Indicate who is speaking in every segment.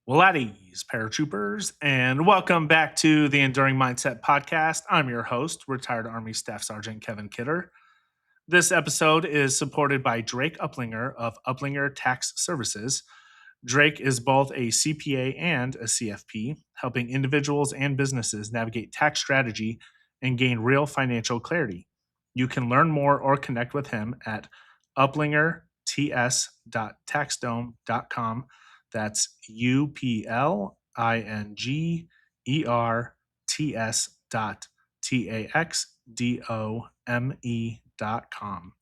Speaker 1: Well, at ease, paratroopers, and welcome back to the Enduring Mindset Podcast. I'm your host, retired Army Staff Sergeant Kevin Kidder. This episode is supported by Drake Uplinger of Uplinger Tax Services. Drake is both a CPA and a CFP, helping individuals and businesses navigate tax strategy and gain real financial clarity. You can learn more or connect with him at uplingerts.taxdome.com. That's UPLINGERTS.TAXDOME.com.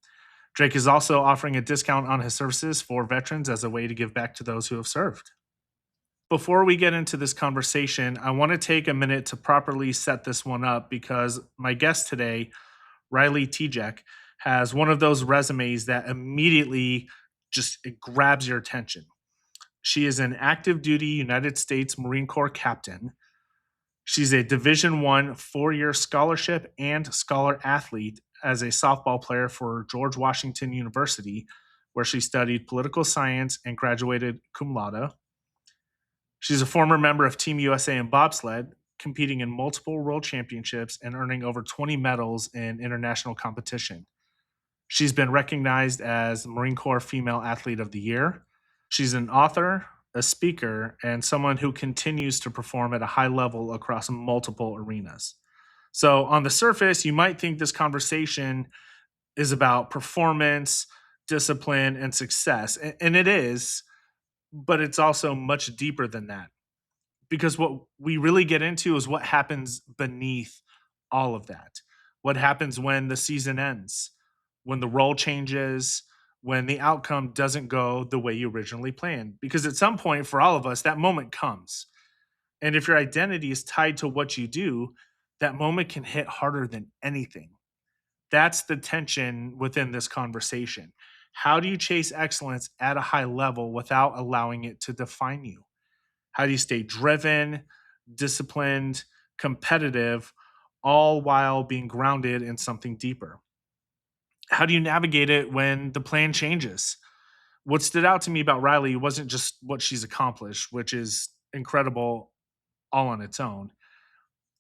Speaker 1: Drake is also offering a discount on his services for veterans as a way to give back to those who have served. Before we get into this conversation, I want to take a minute to properly set this one up because my guest today, Riley Tejcek, has one of those resumes that immediately just it grabs your attention. She is an active duty United States Marine Corps captain. She's a Division I 4-year scholarship and scholar athlete as a softball player for George Washington University, where she studied political science and graduated cum laude. She's a former member of Team USA in bobsled, competing in multiple world championships and earning over 20 medals in international competition. She's been recognized as Marine Corps Female Athlete of the Year. She's an author, a speaker, and someone who continues to perform at a high level across multiple arenas. So on the surface, you might think this conversation is about performance, discipline, and success. And it is, but it's also much deeper than that. Because what we really get into is what happens beneath all of that. What happens when the season ends, when the role changes, when the outcome doesn't go the way you originally planned. Because at some point for all of us, that moment comes. And if your identity is tied to what you do, that moment can hit harder than anything. That's the tension within this conversation. How do you chase excellence at a high level without allowing it to define you? How do you stay driven, disciplined, competitive, all while being grounded in something deeper? How do you navigate it when the plan changes? What stood out to me about Riley wasn't just what she's accomplished, which is incredible all on its own.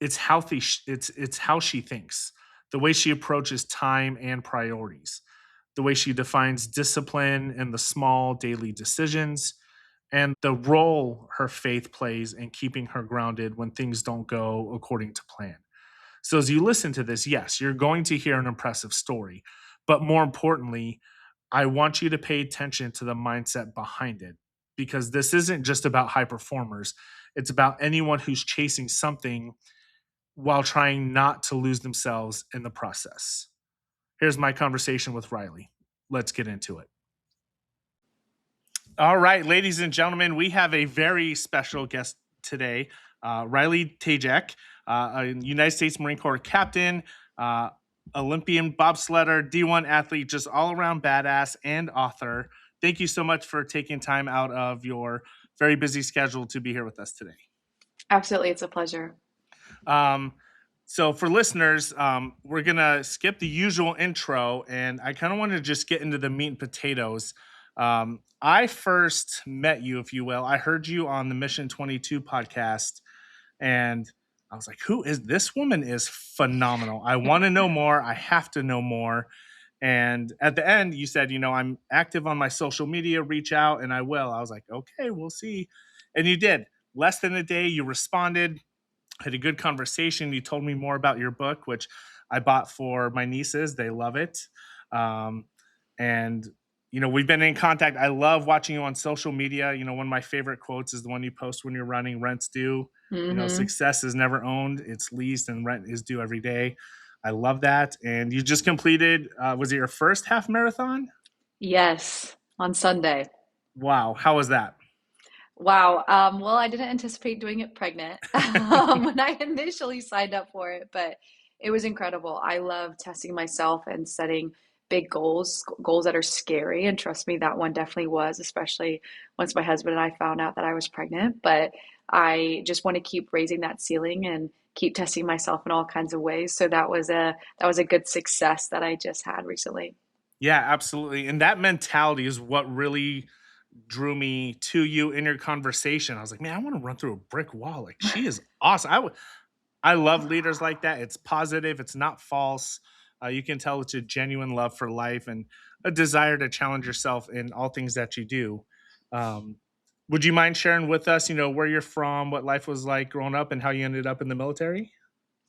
Speaker 1: It's healthy. It's how she thinks, the way she approaches time and priorities, the way she defines discipline and the small daily decisions, and the role her faith plays in keeping her grounded when things don't go according to plan. So as you listen to this, yes, you're going to hear an impressive story, but more importantly, I want you to pay attention to the mindset behind it, because this isn't just about high performers. It's about anyone who's chasing something while trying not to lose themselves in the process. Here's my conversation with Riley. Let's get into it. All right, ladies and gentlemen, we have a very special guest today, Riley Tejcek, a United States Marine Corps captain, Olympian bobsledder, D1 athlete, just all around badass and author. Thank you so much for taking time out of your very busy schedule to be here with us today.
Speaker 2: Absolutely. It's a pleasure.
Speaker 1: So for listeners, we're going to skip the usual intro, and I kind of want to just get into the meat and potatoes. I first met you, if you will. I heard you on the Mission 22 podcast, and I was like, who is this woman? Is phenomenal. I want to know more. I have to know more. And at the end, you said, I'm active on my social media, reach out, and I will. I was like, okay, we'll see. And you did. Less than a day, you responded, had a good conversation. You told me more about your book, which I bought for my nieces. They love it. And we've been in contact. I love watching you on social media. One of my favorite quotes is the one you post when you're running: rent's due.
Speaker 2: Mm-hmm.
Speaker 1: Success is never owned, it's leased, and rent is due every day. I love that. And you just completed, was it your first half marathon?
Speaker 2: Yes, on Sunday.
Speaker 1: Wow. How was that?
Speaker 2: Wow. Well, I didn't anticipate doing it pregnant when I initially signed up for it, but it was incredible. I love testing myself and setting big goals that are scary. And trust me, that one definitely was, especially once my husband and I found out that I was pregnant. But I just want to keep raising that ceiling and keep testing myself in all kinds of ways. So that was a good success that I just had recently.
Speaker 1: Yeah, absolutely. And that mentality is what really drew me to you in your conversation. I was like, man, I want to run through a brick wall. Like, she is awesome. I love leaders like that. It's positive, it's not false. You can tell it's a genuine love for life and a desire to challenge yourself in all things that you do. Um, would you mind sharing with us, where you're from, what life was like growing up, and how you ended up in the military?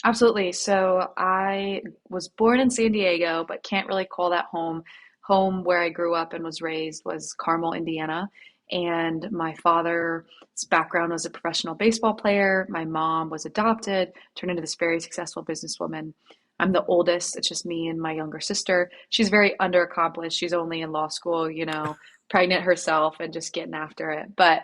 Speaker 2: Absolutely. So I was born in San Diego, but can't really call that home. Home where I grew up and was raised was Carmel, Indiana. And my father's background was a professional baseball player. My mom was adopted, turned into this very successful businesswoman. I'm the oldest. It's just me and my younger sister. She's very underaccomplished. She's only in law school, pregnant herself and just getting after it. But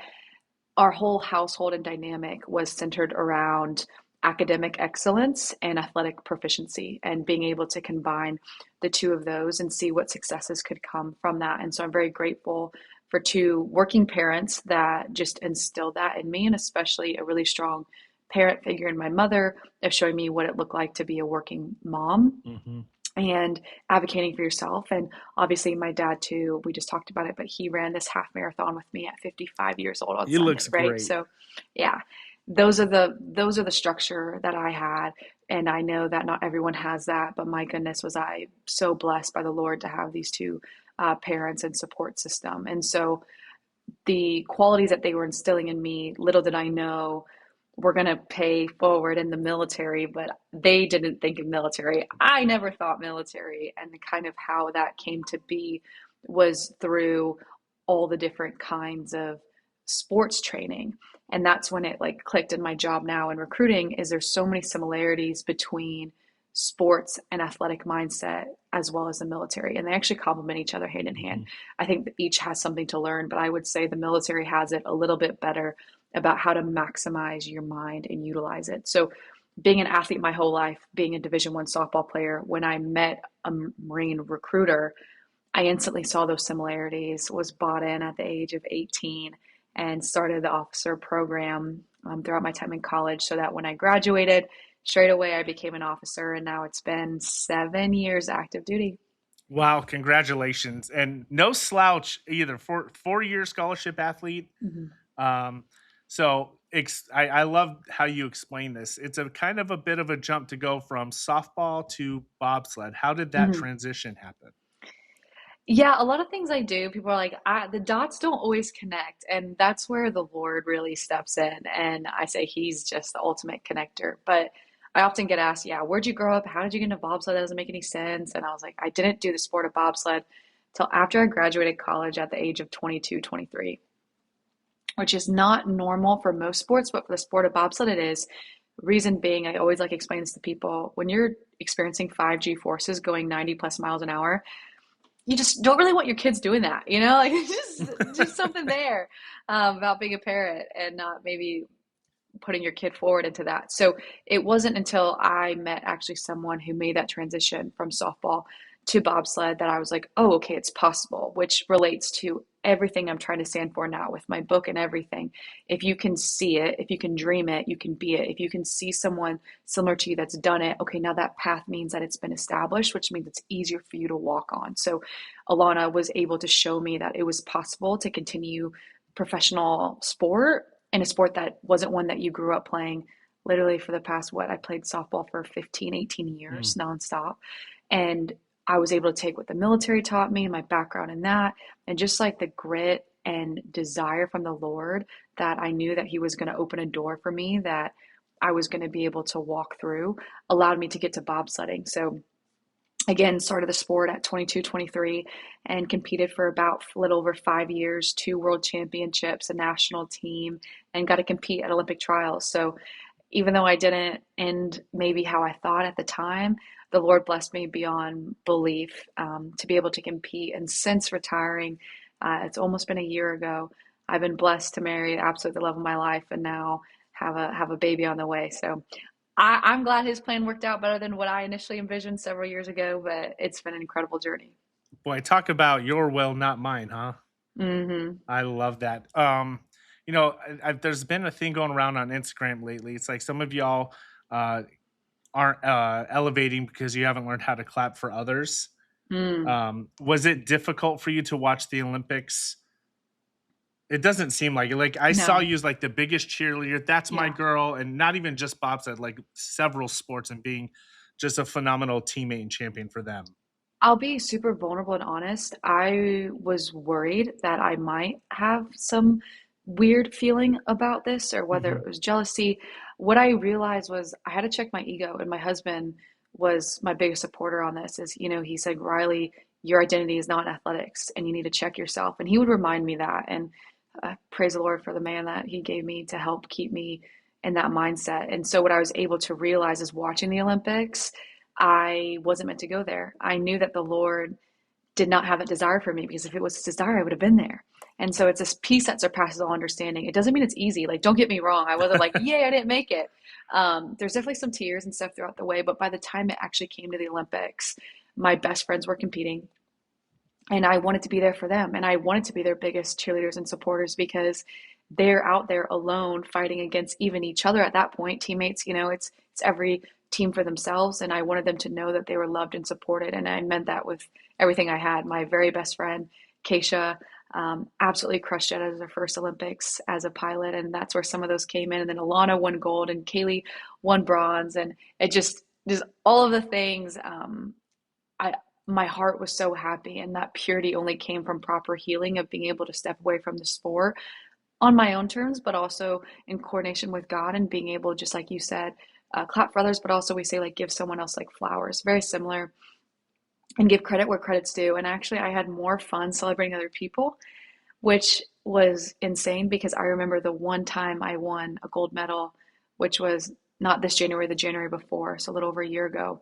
Speaker 2: our whole household and dynamic was centered around academic excellence and athletic proficiency and being able to combine the two of those and see what successes could come from that. And so I'm very grateful for two working parents that just instilled that in me, and especially a really strong parent figure in my mother of showing me what it looked like to be a working mom
Speaker 1: Hmm.
Speaker 2: and advocating for yourself. And obviously, my dad, too, we just talked about it, but he ran this half marathon with me at 55 years old on
Speaker 1: It
Speaker 2: Sunday,
Speaker 1: looks
Speaker 2: right?
Speaker 1: great.
Speaker 2: So, yeah, those are the structure that I had. And I know that not everyone has that, but my goodness, was I so blessed by the Lord to have these two parents and support system. And so the qualities that they were instilling in me, little did I know were going to pay forward in the military, but they didn't think of military. I never thought military. And the kind of how that came to be was through all the different kinds of sports training. And that's when it like clicked in my job now in recruiting is there's so many similarities between sports and athletic mindset as well as the military, and they actually complement each other hand in hand.
Speaker 1: Hmm.
Speaker 2: I think that each has something to learn, but I would say the military has it a little bit better about how to maximize your mind and utilize it. So being an athlete my whole life, being a Division 1 softball player, when I met a Marine recruiter, I instantly saw those similarities, was bought in at the age of 18 and started the officer program throughout my time in college so that when I graduated, straight away I became an officer, and now it's been 7 years active duty.
Speaker 1: Wow, congratulations. And no slouch either. 4 year scholarship athlete.
Speaker 2: Mhm.
Speaker 1: Um, I love how you explain this. It's a kind of a bit of a jump to go from softball to bobsled. How did that
Speaker 2: Mhm.
Speaker 1: transition happen?
Speaker 2: Yeah, a lot of things I do, people are like, the dots don't always connect. And that's where the Lord really steps in. And I say he's just the ultimate connector. But I often get asked, yeah, where'd you grow up? How did you get into bobsled? That doesn't make any sense. And I was like, I didn't do the sport of bobsled till after I graduated college at the age of 22, 23, which is not normal for most sports, but for the sport of bobsled, it is. Reason being, I always like explain this to people when you're experiencing 5G forces going 90 plus miles an hour, you just don't really want your kids doing that, like just something there about being a parent and not maybe putting your kid forward into that. So it wasn't until I met actually someone who made that transition from softball to bobsled that I was like, oh, okay, it's possible, which relates to everything I'm trying to stand for now with my book and everything. If you can see it, if you can dream it, you can be it. If you can see someone similar to you that's done it, okay, now that path means that it's been established, which means it's easier for you to walk on. So Alana was able to show me that it was possible to continue professional sport in a sport that wasn't one that you grew up playing literally for the past, what, I played softball for 15, 18
Speaker 1: Mm.
Speaker 2: years nonstop. And I was able to take what the military taught me, my background in that, and just like the grit and desire from the Lord that I knew that He was going to open a door for me that I was going to be able to walk through, allowed me to get to bobsledding. So again, started the sport at 22, 23, and competed for about a little over 5 years, two world championships, a national team, and got to compete at Olympic trials. So even though I didn't end maybe how I thought at the time, the Lord blessed me beyond belief to be able to compete. And since retiring, it's almost been a year ago, I've been blessed to marry absolutely the love of my life, and now have a baby on the way. So I'm glad his plan worked out better than what I initially envisioned several years ago, but it's been an incredible journey.
Speaker 1: Boy, talk about your will, not mine, huh?
Speaker 2: Hmm.
Speaker 1: I love that. There's been a thing going around on Instagram lately. It's like some of y'all uh, aren't elevating because you haven't learned how to clap for others.
Speaker 2: Mm.
Speaker 1: Was it difficult for you to watch the Olympics It doesn't seem like it. Like, I saw
Speaker 2: No.
Speaker 1: you as, like, the biggest cheerleader, "That's my
Speaker 2: Yeah.
Speaker 1: girl," and not even just bobsled, like, several sports and being just a phenomenal teammate and champion for them.
Speaker 2: I'll be super vulnerable and honest. I was worried that I might have some weird feeling about this or whether
Speaker 1: Mhm.
Speaker 2: it was jealousy. What I realized was I had to check my ego, and my husband was my biggest supporter on this. Is, he said, Riley, your identity is not in athletics, and you need to check yourself. And he would remind me that. And praise the Lord for the man that he gave me to help keep me in that mindset. And so what I was able to realize is watching the Olympics, I wasn't meant to go there. I knew that the Lord did not have that desire for me, because if it was his desire, I would have been there. And so it's this peace that surpasses all understanding. It doesn't mean it's easy. Like, don't get me wrong. I wasn't like, yay, I didn't make it. There's definitely some tears and stuff throughout the way. But by the time it actually came to the Olympics, my best friends were competing, and I wanted to be there for them. And I wanted to be their biggest cheerleaders and supporters, because they're out there alone fighting against even each other at that point, teammates, it's every team for themselves. And I wanted them to know that they were loved and supported. And I meant that with everything I had. My very best friend, Keisha, absolutely crushed it as her first Olympics as a pilot. And that's where some of those came in. And then Alana won gold and Kaylee won bronze. And it just all of the things. I My heart was so happy, and that purity only came from proper healing of being able to step away from the sport on my own terms, but also in coordination with God, and being able, just like you said, clap for others, but also we say like give someone else like flowers, very similar, and give credit where credit's due. And actually, I had more fun celebrating other people, which was insane, because I remember the one time I won a gold medal, which was not this January, the January before, so a little over a year ago.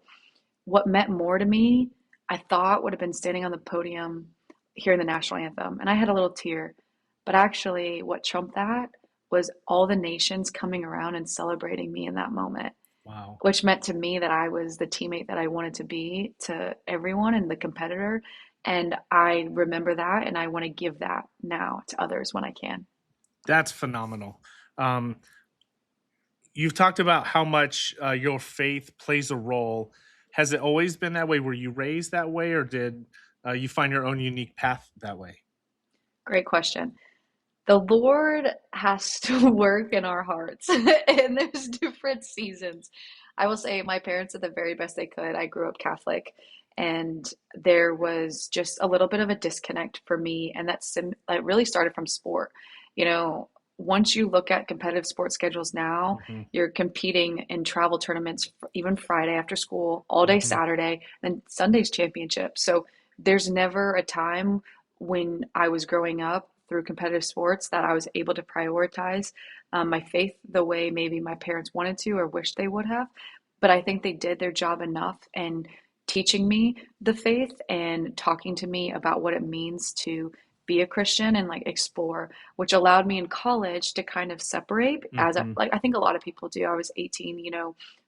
Speaker 2: What meant more to me, I thought, would have been standing on the podium hearing the national anthem. And I had a little tear. But actually, what trumped that was all the nations coming around and celebrating me in that moment,
Speaker 1: Wow.
Speaker 2: which meant to me that I was the teammate that I wanted to be to everyone and the competitor. And I remember that, and I want to give that now to others when I can.
Speaker 1: That's phenomenal. Um, you've talked about how much, your faith plays a role. Has it always been that way? Were you raised that way, or did, you find your own unique path that way?
Speaker 2: Great question. The Lord has to work in our hearts, and there's different seasons. I will say my parents did the very best they could. I grew up Catholic, and there was just a little bit of a disconnect for me, and that really started from sport. You know, once you look at competitive sports schedules now,
Speaker 1: Mhm,
Speaker 2: you're competing in travel tournaments, even Friday after school, all day
Speaker 1: mhm,
Speaker 2: Saturday, then Sunday's championship. So there's never a time when I was growing up through competitive sports that I was able to prioritize my faith the way maybe my parents wanted to or wished they would have. But I think they did their job enough in teaching me the faith and talking to me about what it means to be a Christian and like explore, which allowed me in college to kind of separate
Speaker 1: mhm.
Speaker 2: like I think a lot of people do. I was 18,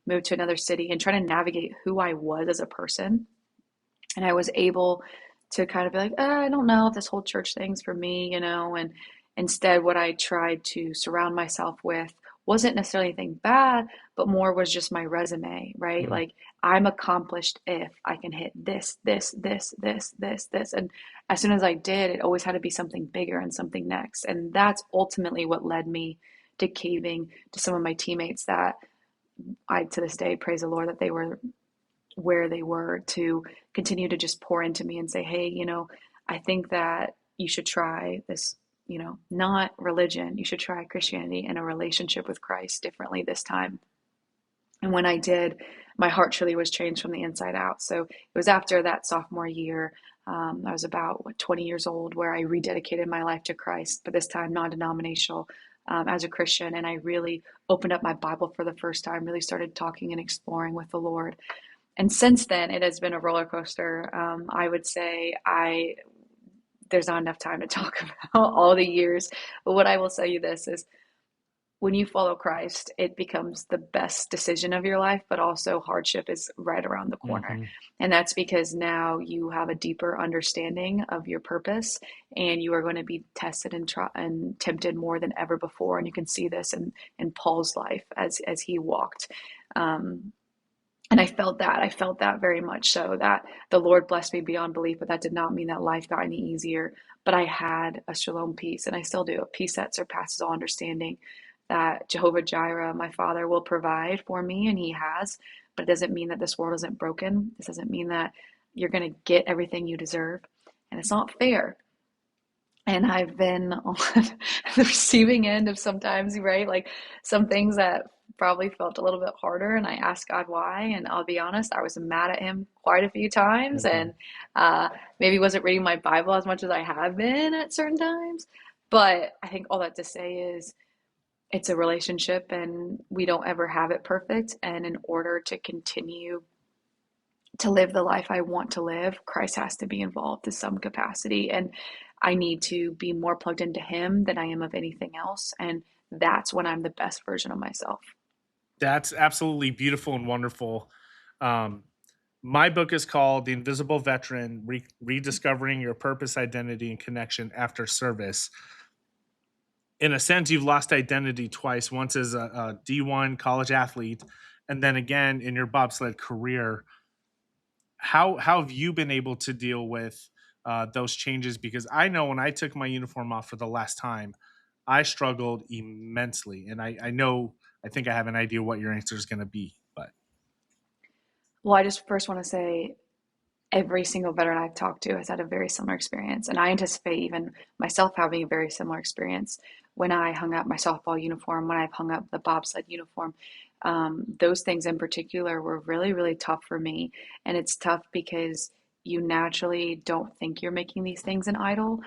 Speaker 2: moved to another city and trying to navigate who I was as a person. And I was able to kind of be like, I don't know if this whole church thing's for me, and instead what I tried to surround myself with wasn't necessarily anything bad, but more was just my resume, right?
Speaker 1: Mm.
Speaker 2: Like, I'm accomplished if I can hit this, this, this, this, this, this. And as soon as I did, it always had to be something bigger and something next. And that's ultimately what led me to caving to some of my teammates that I, to this day, praise the Lord that they were where they were, to continue to just pour into me and say, hey, I think that you should try this, not religion. You should try Christianity and a relationship with Christ differently this time. And when I did, my heart truly was changed from the inside out. So it was after that sophomore year. I was about 20 years old where I rededicated my life to Christ, but this time non denominational, as a Christian. And I really opened up my Bible for the first time, really started talking and exploring with the Lord. And since then, it has been a roller coaster. I would say there's not enough time to talk about all the years. But what I will tell you this is when you follow Christ, it becomes the best decision of your life, but also hardship is right around the corner.
Speaker 1: Mhm.
Speaker 2: And that's because now you have a deeper understanding of your purpose, and you are going to be tested and tempted more than ever before. And you can see this in Paul's life as he walked. Um, And I felt that. I felt that very much so, that the Lord blessed me beyond belief, but that did not mean that life got any easier. But I had a shalom peace, and I still do, a peace that surpasses all understanding, that Jehovah Jireh, my Father, will provide for me, and He has. But it doesn't mean that this world isn't broken. This doesn't mean that you're going to get everything you deserve. And it's not fair. And I've been on the receiving end of sometimes, right? Like some things that probably felt a little bit harder, and I asked God why. And I'll be honest, I was mad at Him quite a few times,
Speaker 1: Mhm.
Speaker 2: and uh, maybe wasn't reading my Bible as much as I have been at certain times. But I think all that to say is it's a relationship, and we don't ever have it perfect. And in order to continue to live the life I want to live, Christ has to be involved to some capacity. And I need to be more plugged into Him than I am of anything else. And that's when I'm the best version of myself.
Speaker 1: That's absolutely beautiful and wonderful. Um, my book is called The Invisible Veteran: Rediscovering Your Purpose, Identity, and Connection After Service. In a sense, you've lost identity twice, once as a D1 college athlete, and then again in your bobsled career. How have you been able to deal with those changes? Because I know when I took my uniform off for the last time, I struggled immensely, and I know I think I have an idea what your answer is going to be, but
Speaker 2: Well, I just first want to say every single veteran I've talked to has had a very similar experience. And I anticipate even myself having a very similar experience when I hung up my softball uniform, when I've hung up the bobsled uniform. Those things in particular were really, really tough for me. And it's tough because you naturally don't think you're making these things an idol,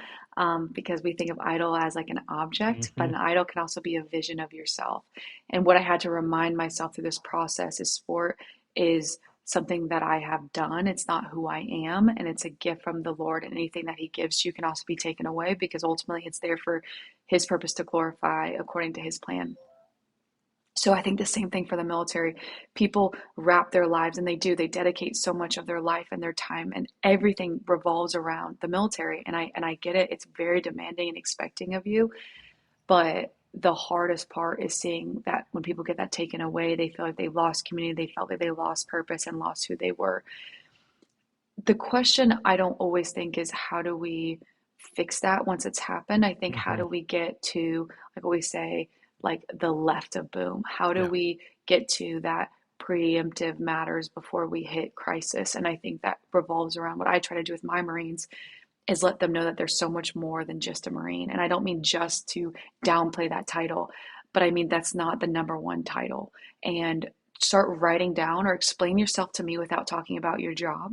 Speaker 2: because we think of idol as like an object, but
Speaker 1: Mhm.
Speaker 2: an idol can also be a vision of yourself. And what I had to remind myself through this process is sport is something that I have done. It's not who I am, and it's a gift from the Lord. And anything that He gives you can also be taken away, because ultimately it's there for His purpose to glorify according to His plan. So I think the same thing for the military. People wrap their lives, and they do. They dedicate so much of their life and their time, and everything revolves around the military. And I get it. It's very demanding and expecting of you, but the hardest part is seeing that when people get that taken away, they feel like they've lost community, they felt like they lost purpose and lost who they were. The question I don't always think is how do we fix that once it's happened? I think how
Speaker 1: Mhm.
Speaker 2: do we get to, like we say, like the left of boom? How do
Speaker 1: Yeah.
Speaker 2: we get to that preemptive matters before we hit crisis? And I think that revolves around what I try to do with my Marines is let them know that there's so much more than just a Marine. And I don't mean just to downplay that title, but I mean that's not the number one title. And start writing down or explain yourself to me without talking about your job.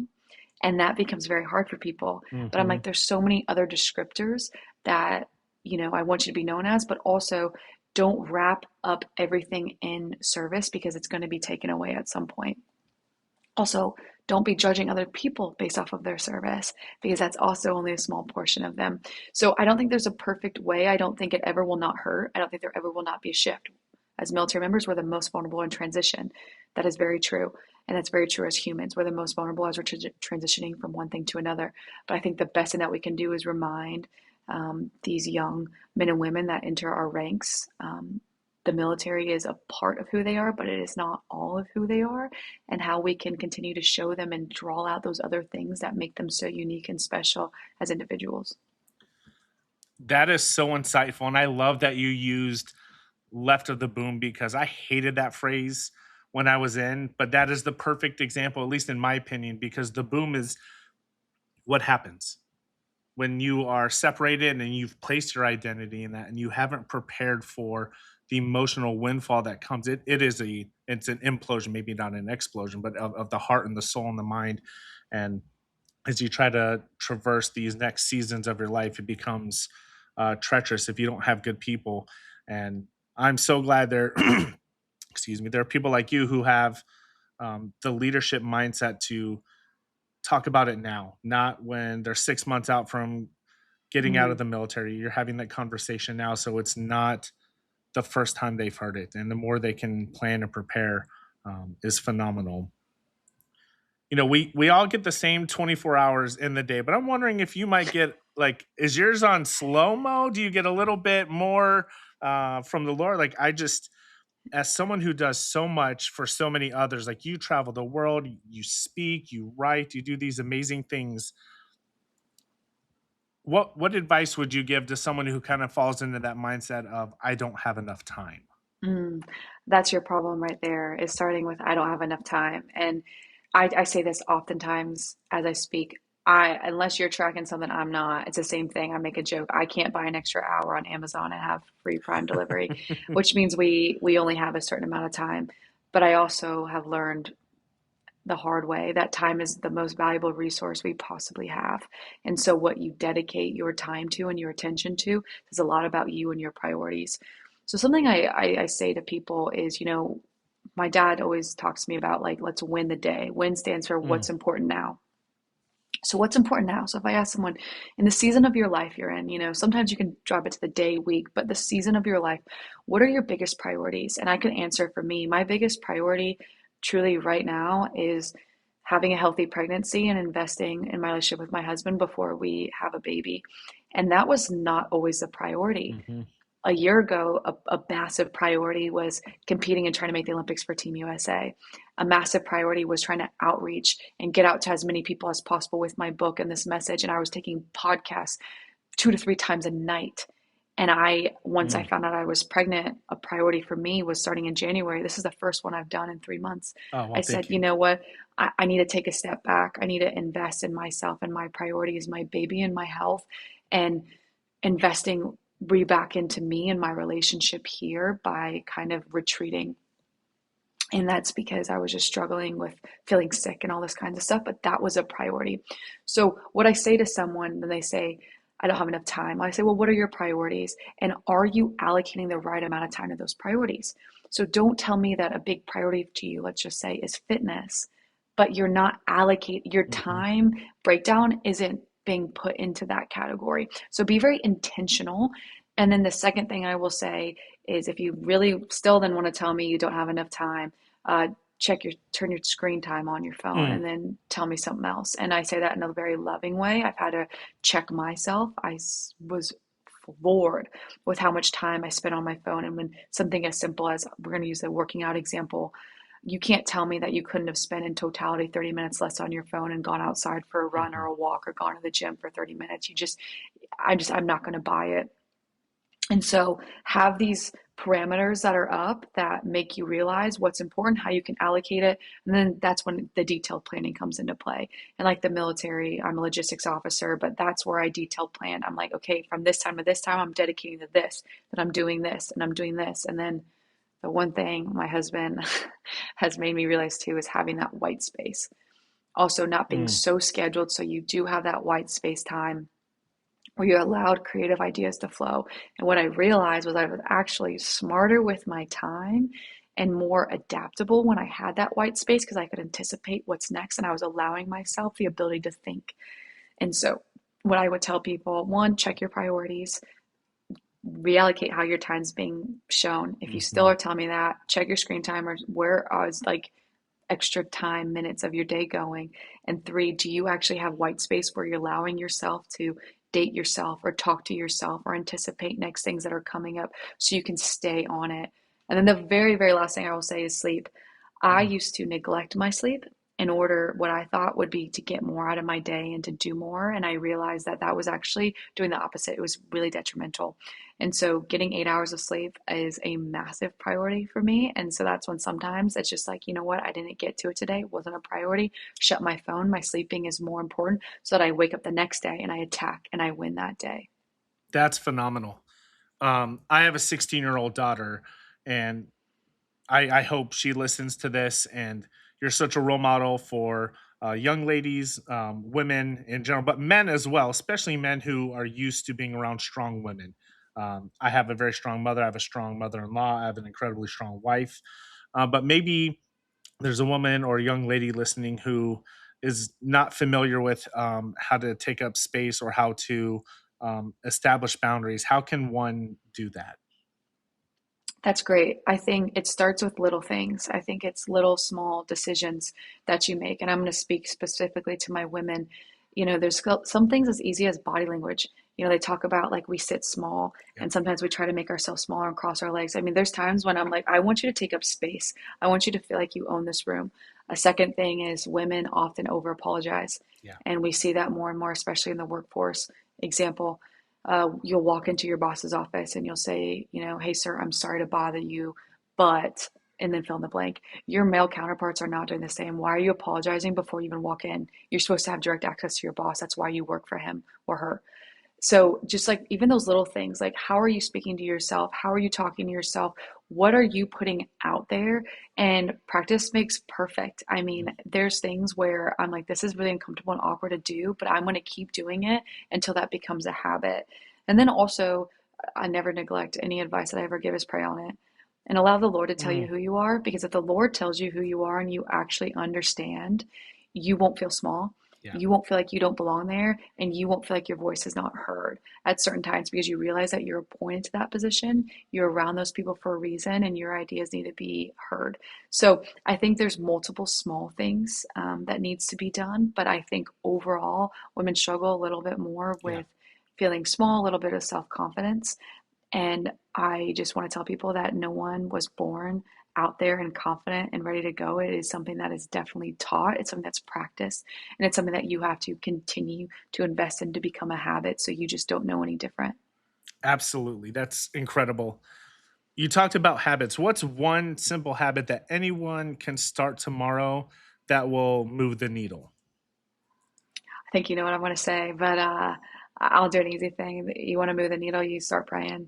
Speaker 2: And that becomes very hard for people. But I'm
Speaker 1: Mhm.
Speaker 2: like, there's so many other descriptors that, I want you to be known as, but also don't wrap up everything in service because it's going to be taken away at some point. Also, don't be judging other people based off of their service because that's also only a small portion of them. So I don't think there's a perfect way. I don't think it ever will not hurt. I don't think there ever will not be a shift. As military members, we're the most vulnerable in transition. That is very true. And that's very true as humans. We're the most vulnerable as we're transitioning from one thing to another. But I think the best thing that we can do is remind these young men and women that enter our ranks. The military is a part of who they are, but it is not all of who they are, and how we can continue to show them and draw out those other things that make them so unique and special as individuals.
Speaker 1: That is so insightful, and I love that you used "left of the boom" because I hated that phrase when I was in, but that is the perfect example, at least in my opinion, because the boom is what happens when you are separated and you've placed your identity in that and you haven't prepared for the emotional windfall that comes. It's an implosion, maybe not an explosion, but of the heart and the soul and the mind. And as you try to traverse these next seasons of your life, it becomes treacherous if you don't have good people. And I'm so glad there excuse me, there are people like you who have the leadership mindset to talk about it now, not when they're 6 months out from getting out of
Speaker 2: Mm-hmm.
Speaker 1: the military. You're having that conversation now, so it's not the first time they've heard it, and the more they can plan and prepare is phenomenal. We all get the same 24 hours in the day, but I'm wondering if you might get, like, is yours on slow mo? Do you get a little bit more from the Lord? Like, I just as someone who does so much for so many others, like you travel the world, you speak, you write, you do these amazing things. What advice would you give to someone who kind of falls into that mindset of I don't have enough time?
Speaker 2: Mm, that's your problem right there, is starting with I don't have enough time. And I say this oftentimes as I speak. Unless you're tracking something I'm not, it's the same thing. I make a joke. I can't buy an extra hour on Amazon and have free Prime delivery, which means we only have a certain amount of time. But I also have learned the hard way that time is the most valuable resource we possibly have. And so what you dedicate your time to and your attention to is a lot about you and your priorities. So something I say to people is, my dad always talks to me about like, let's win the day. Win stands for
Speaker 1: Mm,
Speaker 2: what's important now. So what's important now? So if I ask someone in the season of your life you're in, sometimes you can drop it to the day, week, but the season of your life, what are your biggest priorities? And I can answer for me, my biggest priority truly right now is having a healthy pregnancy and investing in my relationship with my husband before we have a baby. And that was not always the priority.
Speaker 1: mhm,
Speaker 2: A year ago, a massive priority was competing and trying to make the Olympics for Team USA. A massive priority was trying to outreach and get out to as many people as possible with my book and this message. And I was taking podcasts 2 to 3 times a night. And once I
Speaker 1: mm.
Speaker 2: found out I was pregnant, a priority for me was starting in January. This is the first one I've done in 3 months.
Speaker 1: Oh,
Speaker 2: I
Speaker 1: well,
Speaker 2: said,
Speaker 1: thank
Speaker 2: you
Speaker 1: you.
Speaker 2: know what? I need to take a step back. I need to invest in myself and my priorities, my baby and my health, and investing back into me and my relationship here by kind of retreating. And that's because I was just struggling with feeling sick and all this kinds of stuff, but that was a priority. So what I say to someone when they say, I don't have enough time, I say, well, what are your priorities? And are you allocating the right amount of time to those priorities? So don't tell me that a big priority to you, let's just say, is fitness, but you're not allocating your
Speaker 1: Mhm,
Speaker 2: time breakdown isn't being put into that category. So be very intentional. And then the second thing I will say is if you really still then want to tell me you don't have enough time, uh, turn your screen time on your phone
Speaker 1: mm,
Speaker 2: and then tell me something else. And I say that in a very loving way. I've had to check myself. Was floored with how much time I spent on my phone. And when something as simple as we're going to use the working out example, you can't tell me that you couldn't have spent in totality 30 minutes less on your phone and gone outside for a run or
Speaker 1: mhm,
Speaker 2: a walk or gone to the gym for 30 minutes. I'm not going to buy it. And so have these parameters that are up that make you realize what's important, how you can allocate it. And then that's when the detailed planning comes into play. And like the military, I'm a logistics officer, but that's where I detailed plan. I'm like, okay, from this time to this time, I'm dedicating to this, that I'm doing this and I'm doing this. And then the one thing my husband has made me realize too is having that white space. Also, not being
Speaker 1: mm.
Speaker 2: so scheduled so you do have that white space time where you allowed creative ideas to flow. And what I realized was I was actually smarter with my time and more adaptable when I had that white space because I could anticipate what's next and I was allowing myself the ability to think. And so, what I would tell people, one, check your priorities, reallocate how your time's being shown. If you still
Speaker 1: Mhm.
Speaker 2: are telling me that, check your screen time or where is like extra time, minutes of your day going? And three, do you actually have white space where you're allowing yourself to date yourself or talk to yourself or anticipate next things that are coming up so you can stay on it? And then the very, very last thing I will say is sleep. I
Speaker 1: Mm.
Speaker 2: used to neglect my sleep in order what I thought would be to get more out of my day and to do more. And I realized that that was actually doing the opposite. It was really detrimental. And so getting 8 hours of sleep is a massive priority for me. And so that's when sometimes it's just like, you know what, I didn't get to it today. It wasn't a priority. Shut my phone. My sleeping is more important so that I wake up the next day and I attack and I win that day.
Speaker 1: That's phenomenal. I have a 16-year-old daughter, and I hope she listens to this. And you're such a role model for young ladies, women in general, but men as well, especially men who are used to being around strong women. I have a very strong mother. I have a strong mother-in-law. I have an incredibly strong wife. But maybe there's a woman or a young lady listening who is not familiar with how to take up space or how to establish boundaries. How can one do that?
Speaker 2: That's great. I think it starts with little things. I think it's little small decisions that you make. And I'm going to speak specifically to my women. There's some things as easy as body language. They talk about like we sit small
Speaker 1: Yep.
Speaker 2: and sometimes we try to make ourselves smaller and cross our legs. I mean, there's times when I'm like, I want you to take up space. I want you to feel like you own this room. A second thing is women often over apologize.
Speaker 1: Yeah.
Speaker 2: And we see that more and more, especially in the workforce. Example, you'll walk into your boss's office and you'll say, hey, sir, I'm sorry to bother you, but, and then fill in the blank. Your male counterparts are not doing the same. Why are you apologizing before you even walk in? You're supposed to have direct access to your boss. That's why you work for him or her. So just like even those little things, like how are you speaking to yourself? How are you talking to yourself? What are you putting out there? And practice makes perfect. I mean, there's things where I'm like, this is really uncomfortable and awkward to do, but I'm going to keep doing it until that becomes a habit. And then also, I never neglect any advice that I ever give is pray on it and allow the Lord to tell you
Speaker 1: Mm.
Speaker 2: who you are. Because if the Lord tells you who you are and you actually understand, you won't feel small.
Speaker 1: Yeah.
Speaker 2: You won't feel like you don't belong there, and you won't feel like your voice is not heard at certain times because you realize that you're appointed to that position. You're around those people for a reason, and your ideas need to be heard. So I think there's multiple small things that needs to be done, but I think overall women struggle a little bit more
Speaker 1: Yeah.
Speaker 2: with feeling small, a little bit of self-confidence. And I just want to tell people that no one was born out there and confident and ready to go. It is something that is definitely taught. It's something that's practiced. And it's something that you have to continue to invest in to become a habit. So you just don't know any different.
Speaker 1: Absolutely. That's incredible. You talked about habits. What's one simple habit that anyone can start tomorrow that will move the needle?
Speaker 2: I think you know what I'm going to say, but I'll do an easy thing. You want to move the needle, you start praying.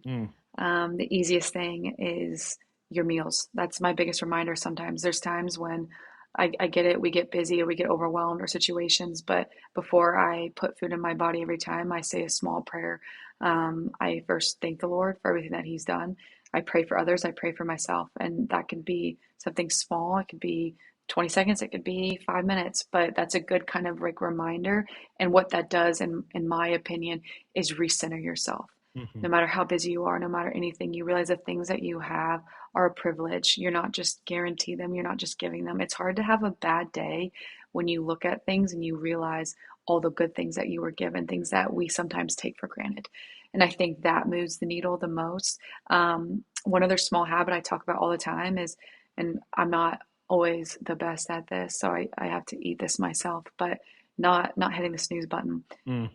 Speaker 1: Mm.
Speaker 2: The easiest thing is your meals. That's my biggest reminder sometimes. There's times when I get it, we get busy or we get overwhelmed or situations, but before I put food in my body every time, I say a small prayer. I first thank the Lord for everything that He's done. I pray for others, I pray for myself, and that could be something small. It could be 20 seconds, it could be 5 minutes, but that's a good kind of like reminder. And what that does, in my opinion, is recenter yourself.
Speaker 1: Hmm.
Speaker 2: No matter how busy you are, no matter anything, you realize the things that you have are a privilege. You're not just guaranteed them, you're not just giving them. It's hard to have a bad day when you look at things and you realize all the good things that you were given, things that we sometimes take for granted. And I think that moves the needle the most. One other small habit I talk about all the time is, and I'm not always the best at this, so I have to eat this myself, but not hitting the snooze button.
Speaker 1: Mm.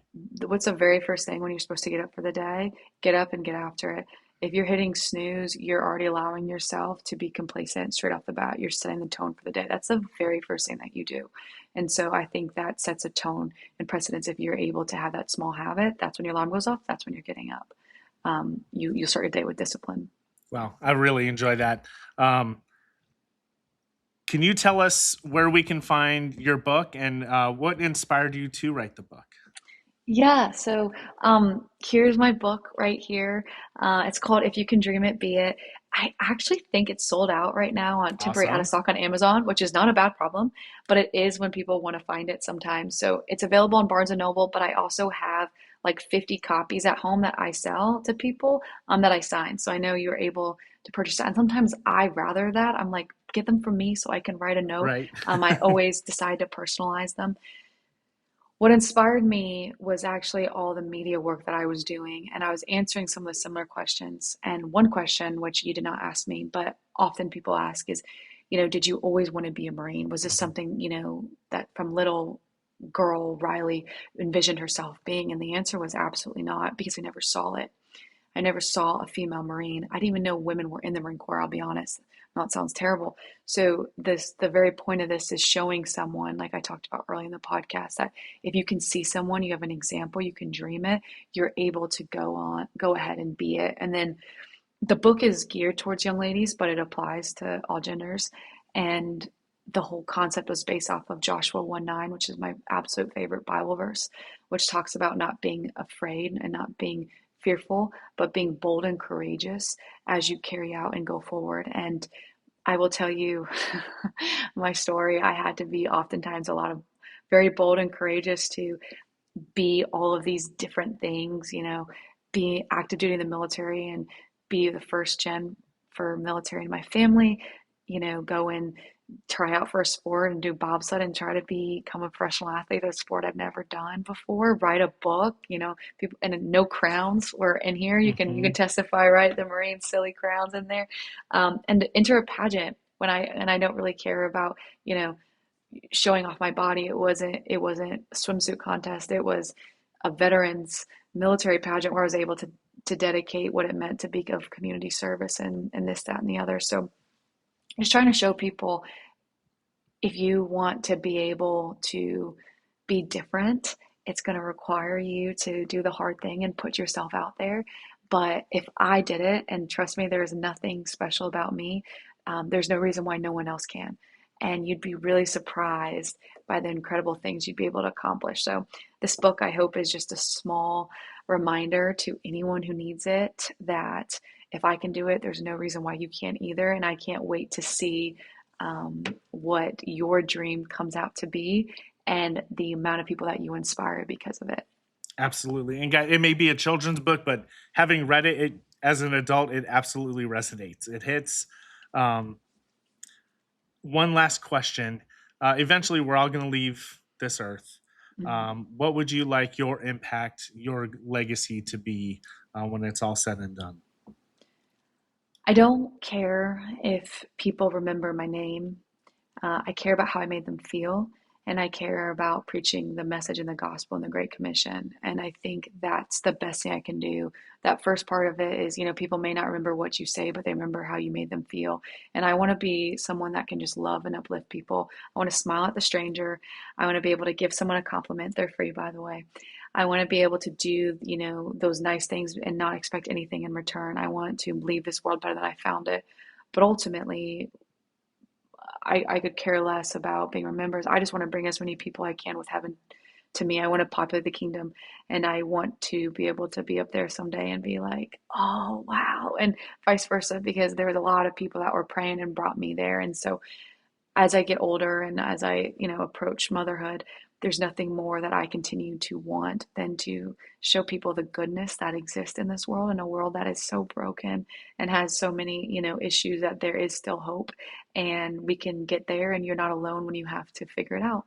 Speaker 2: What's the very first thing when you're supposed to get up for the day? Get up and get after it. If you're hitting snooze, you're already allowing yourself to be complacent straight off the bat. You're setting the tone for the day. That's the very first thing that you do. And so I think that sets a tone and precedence. If you're able to have that small habit, that's when your alarm goes off, that's when you're getting up. You start your day with discipline.
Speaker 1: Wow. I really enjoy that. Um, can you tell us where we can find your book and what inspired you to write the book?
Speaker 2: Yeah, so here's my book right here. It's called If You Can Dream It, Be It. I actually think it's sold out right now on temporary out of
Speaker 1: Awesome.
Speaker 2: stock on Amazon, which is not a bad problem, but it is when people want to find it sometimes. So it's available on Barnes and Noble, but I also have like 50 copies at home that I sell to people that I sign. So I know you're able to purchase that. And sometimes I rather that. I'm like, get them from me so I can write a note.
Speaker 1: Right.
Speaker 2: I always decide to personalize them. What inspired me was actually all the media work that I was doing, and I was answering some of the similar questions. And one question, which you did not ask me, but often people ask is, did you always want to be a Marine? Was this
Speaker 1: Mhm.
Speaker 2: something, that from little girl Riley envisioned herself being? And the answer was absolutely not, because I never saw it. I never saw a female Marine. I didn't even know women were in the Marine Corps, I'll be honest. No, it sounds terrible. So the very point of this is showing someone, like I talked about early in the podcast, that if you can see someone, you have an example, you can dream it, you're able to go ahead and be it. And then the book is geared towards young ladies, but it applies to all genders. And the whole concept was based off of Joshua 1:9, which is my absolute favorite Bible verse, which talks about not being afraid and not being fearful, but being bold and courageous as you carry out and go forward. And I will tell you my story. I had to be oftentimes a lot of very bold and courageous to be all of these different things, be active duty in the military and be the first gen for military in my family, go and try out for a sport and do bobsled and try to become a professional athlete, a sport I've never done before, write a book, people, and no crowns were in here. You can
Speaker 1: Hmm.
Speaker 2: testify, right? The Marine silly crowns in there. And to enter a pageant and I don't really care about, you know, showing off my body. It wasn't a swimsuit contest. It was a veterans military pageant where I was able to dedicate what it meant to be of community service and this, that, and the other. So just trying to show people, if you want to be able to be different, it's going to require you to do the hard thing and put yourself out there. But if I did it, and trust me, there's nothing special about me, there's no reason why no one else can. And you'd be really surprised by the incredible things you'd be able to accomplish. So, this book, I hope, is just a small reminder to anyone who needs it that if I can do it, there's no reason why you can't either. And I can't wait to see what your dream comes out to be and the amount of people that you inspire because of it.
Speaker 1: Absolutely. And it may be a children's book, but having read it as an adult, it absolutely resonates. It hits. Um, One last question. Eventually, we're all going to leave this earth.
Speaker 2: Mhm.
Speaker 1: What would you like your impact, your legacy to be when it's all said and done?
Speaker 2: I don't care if people remember my name. I care about how I made them feel, and I care about preaching the message and the gospel and the Great Commission. And I think that's the best thing I can do. That first part of it is, people may not remember what you say, but they remember how you made them feel. And I want to be someone that can just love and uplift people. I want to smile at the stranger. I want to be able to give someone a compliment. They're free, by the way. I want to be able to do, those nice things and not expect anything in return. I want to leave this world better than I found it. But ultimately, I could care less about being remembered. I just want to bring as many people I can with heaven to me. I want to populate the kingdom, and I want to be able to be up there someday and be like, oh, wow, and vice versa, because there was a lot of people that were praying and brought me there. And so as I get older and as I, approach motherhood, there's nothing more that I continue to want than to show people the goodness that exists in this world, in a world that is so broken and has so many, issues, that there is still hope and we can get there, and you're not alone when you have to figure it out.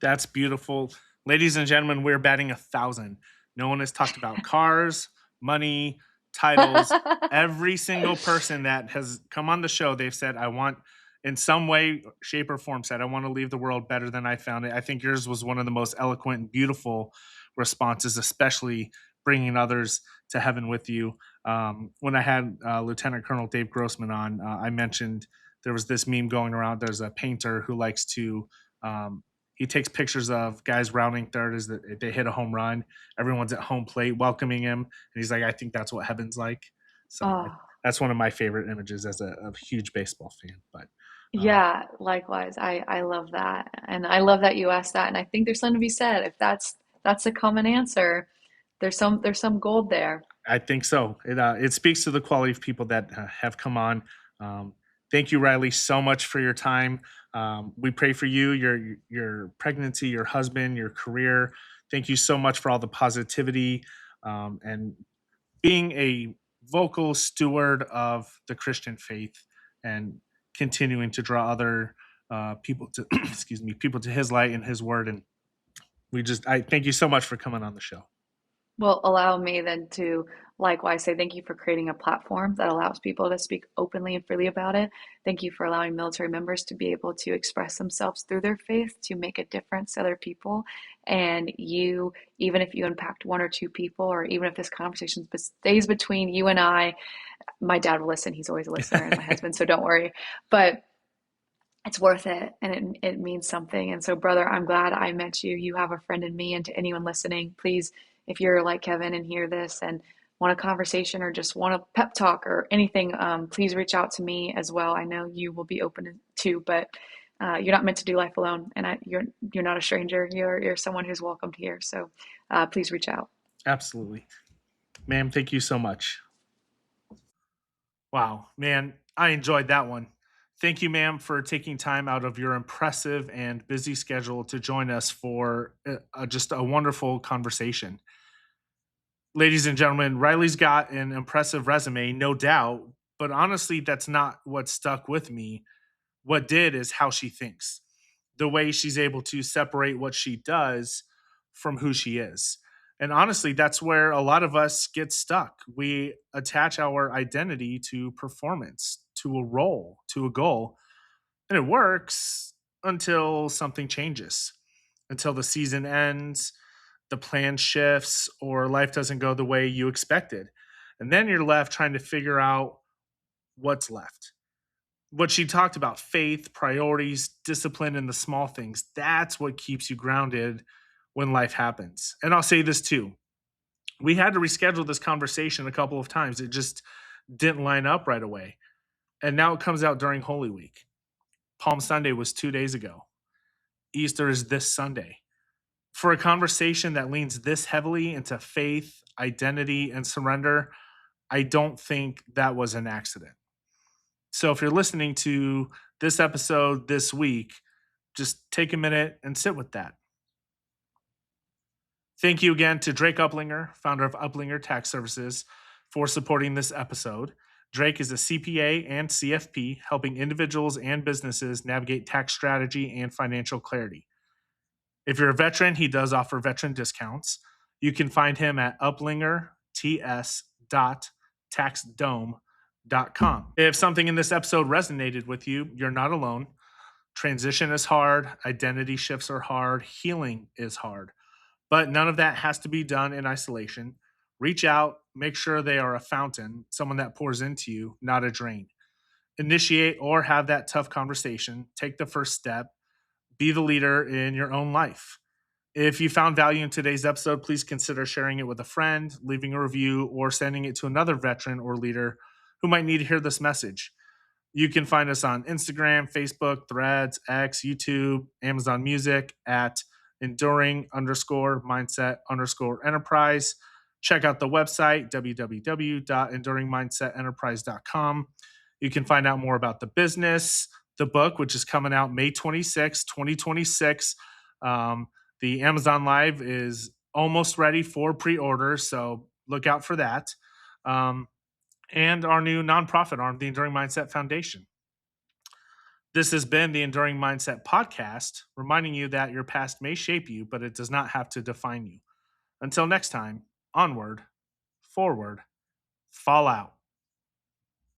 Speaker 1: That's beautiful. Ladies and gentlemen, we're batting 1,000. No one has talked about cars, money, titles. Every single person that has come on the show, they've said, I want, in some way, shape, or form, said, I want to leave the world better than I found it. I think yours was one of the most eloquent and beautiful responses, especially bringing others to heaven with you. When I had Lieutenant Colonel Dave Grossman on, I mentioned there was this meme going around. There's a painter who likes to he takes pictures of guys rounding third as they hit a home run. Everyone's at home plate welcoming him, and he's like, "I think that's what heaven's like." So
Speaker 2: Oh,
Speaker 1: that's one of my favorite images as a huge baseball fan. But um,
Speaker 2: yeah, likewise. I love that. And I love that you asked that. And I think there's something to be said. If that's a common answer, there's some gold there.
Speaker 1: I think so. It speaks to the quality of people that have come on. Um, Thank you, Riley, so much for your time. We pray for you, your pregnancy, your husband, your career. Thank you so much for all the positivity and being a vocal steward of the Christian faith and continuing to draw other people to excuse me, people to His light and His word. And I thank you so much for coming on the show.
Speaker 2: Well, allow me then to likewise say thank you for creating a platform that allows people to speak openly and freely about it. Thank you for allowing military members to be able to express themselves through their faith to make a difference to other people. And you, even if you impact one or two people, or even if this conversation stays between you and I, my dad will listen. He's always a listener, and my husband, so don't worry. But it's worth it, and it means something. And so, brother, I'm glad I met you. You have a friend in me. And to anyone listening, please, if you're like Kevin and hear this and want a conversation or just want a pep talk or anything, please reach out to me as well. I know you will be open to, but you're not meant to do life alone, and you're not a stranger. You're someone who's welcomed here. So please reach out.
Speaker 1: Absolutely. Ma'am, thank you so much. Wow, man, I enjoyed that one. Thank you, ma'am, for taking time out of your impressive and busy schedule to join us for just a wonderful conversation. Ladies and gentlemen, Riley's got an impressive resume, no doubt, but honestly, that's not what stuck with me. What did is how she thinks, the way she's able to separate what she does from who she is. And honestly, that's where a lot of us get stuck. We attach our identity to performance, to a role, to a goal, and it works until something changes, until the season ends, the plan shifts, or life doesn't go the way you expected. And then you're left trying to figure out what's left. What she talked about, faith, priorities, discipline, and the small things, that's what keeps you grounded when life happens. And I'll say this too. We had to reschedule this conversation a couple of times. It just didn't line up right away. And now it comes out during Holy Week. Palm Sunday was 2 days ago. Easter is this Sunday. For a conversation that leans this heavily into faith, identity, and surrender, I don't think that was an accident. So if you're listening to this episode this week, just take a minute and sit with that. Thank you again to Drake Uplinger, founder of Uplinger Tax Services, for supporting this episode. Drake is a CPA and CFP, helping individuals and businesses navigate tax strategy and financial clarity. If you're a veteran, he does offer veteran discounts. You can find him at uplingerts.taxdome.com. If something in this episode resonated with you, you're not alone. Transition is hard, identity shifts are hard, healing is hard. But none of that has to be done in isolation. Reach out, make sure they are a fountain, someone that pours into you, not a drain. Initiate or have that tough conversation. Take the first step. Be the leader in your own life. If you found value in today's episode, please consider sharing it with a friend, leaving a review, or sending it to another veteran or leader who might need to hear this message. You can find us on Instagram, Facebook, Threads, X, YouTube, Amazon Music at enduring_mindset_enterprise. Check out the website, www.enduringmindsetenterprise.com. You can find out more about the business, the book, which is coming out May 26, 2026. The Amazon Live is almost ready for pre-order, so look out for that. And our new nonprofit arm, the Enduring Mindset Foundation. This has been the Enduring Mindset Podcast, reminding you that your past may shape you, but it does not have to define you. Until next time, onward, forward, fall out.